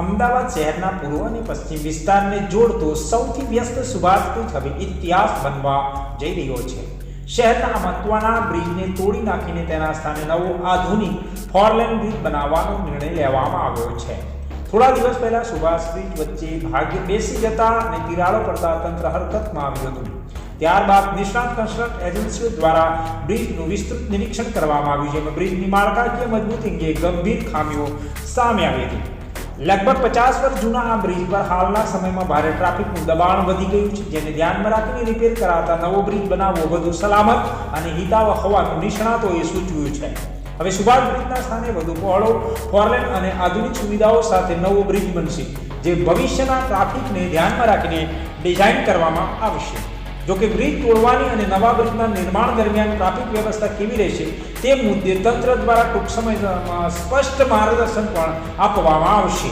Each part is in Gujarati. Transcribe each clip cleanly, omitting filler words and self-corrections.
અમદાવાદ શહેરના પૂર્વ અને પશ્ચિમ વિસ્તારને જોડતો સૌથી વ્યસ્ત સુભાષ બ્રિજ હવે ઇતિહાસ બનવા જઈ રહ્યો છે। શહેરના મહત્વના બ્રિજને તોડી નાખીને તેના સ્થાને નવો આધુનિક 4 લેન બ્રિજ બનાવવાનો નિર્ણય લેવામાં આવ્યો છે। થોડા દિવસ પહેલા સુભાષ બ્રિજ વચ્ચે ભાગ્ય બેસી જતા અને તિરાડો પડતા તંત્ર હરકતમાં આવ્યું હતું। ત્યારબાદ નિષ્ણાત કન્સ્ટ્રક્ટ એજન્સીઓ દ્વારા બ્રિજનું વિસ્તૃત નિરીક્ષણ કરવામાં આવ્યું, જેમાં બ્રિજની માળખાકીય મજબૂતી અંગે ગંભીર ખામીઓ સામે આવી હતી। લગભગ 50 વર્ષ જૂના આ બ્રિજ પર હાલના સમયમાં ભારે ટ્રાફિકનું દબાણ વધી ગયું છે, જેને ધ્યાનમાં રાખીને રિપેર કરાતા નવો બ્રિજ બનાવવો વધુ સલામત અને હિતાવહ હોવાનું નિષ્ણાતોએ સૂચવ્યું છે। હવે સુભાષ બ્રિજના સ્થાને વધુ પહોળો 4 લેન અને આધુનિક સુવિધાઓ સાથે નવો બ્રિજ બનશે, જે ભવિષ્યના ટ્રાફિકને ધ્યાનમાં રાખીને ડિઝાઇન કરવામાં આવશે। જો કે બ્રિજ તોડવાની અને નવા બ્રિજના નિર્માણ દરમિયાન ટ્રાફિક વ્યવસ્થા કેવી રહેશે તે મુદ્દે તંત્ર દ્વારા ટૂંક સમયમાં સ્પષ્ટ માર્ગદર્શન પણ આપવામાં આવશે।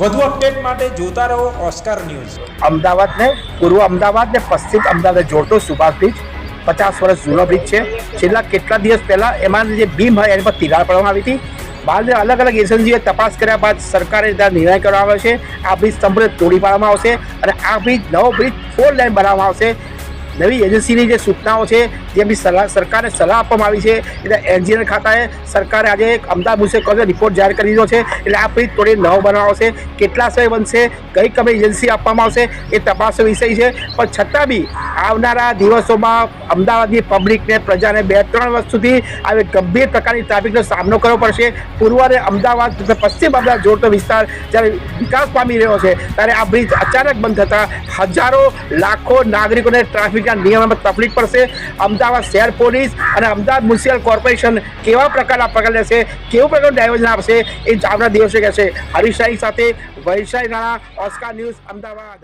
વધુ અપડેટ માટે જોતા રહો ઓસ્કાર ન્યૂઝ। અમદાવાદને પૂર્વ અમદાવાદ ને પશ્ચિમ અમદાવાદ જોડતો સુભાષ બ્રિજ 50 વર્ષ જૂનો બ્રિજ છે। છેલ્લા કેટલા દિવસ પહેલા એમાં જે બીમ હોય એની પર તિરાડ પડવામાં આવી હતી। બાદ અલગ અલગ એજન્સીઓએ તપાસ કર્યા બાદ સરકારે નિર્ણય કરવામાં આવ્યો છે, આ બ્રિજ સંપૂર્ણ તોડી પાડવામાં આવશે અને આ બ્રિજ નવો બ્રિજ 4 લેન બનાવવામાં આવશે। નવી એજન્સીની જે સૂચનાઓ છે, જે બી સરકારને સલાહ આપવામાં આવી છે, એટલે એન્જિનિયર ખાતાએ સરકારે આજે અમદાવાદ મ્યુનિસિપલ રિપોર્ટ જાહેર કરી દીધો છે। એટલે આ બ્રિજ તોડી નવો બનાવવામાં આવશે। કેટલા સમય બનશે, કઈ કઈ એજન્સી આપવામાં આવશે એ તપાસનો વિષય છે, પણ છતાં બી આવનારા દિવસોમાં અમદાવાદની પબ્લિકને પ્રજાને 2-3 વર્ષ સુધી આવી ગંભીર પ્રકારની ટ્રાફિકનો સામનો કરવો પડશે। પૂર્વ અને અમદાવાદ પશ્ચિમ અમદાવાદ જોડતો વિસ્તાર જ્યારે વિકાસ પામી રહ્યો છે, ત્યારે આ બ્રિજ અચાનક બંધ થતાં હજારો લાખો નાગરિકોને ટ્રાફિક નિયમોમાં તકલીફ પડશે। અમદાવાદ શહેર પોલીસ અને અમદાવાદ મ્યુનિસિપલ કોર્પોરેશન કેવા પ્રકારના પગલાં લેશે, કેવું પ્રકારનું ડાયવર્ઝન આપશે એ આવનારા દિવસે કહેશે। હરીશ શાહી સાથે વૈશાલી રાણા, ઓસ્કાર ન્યૂઝ, અમદાવાદ।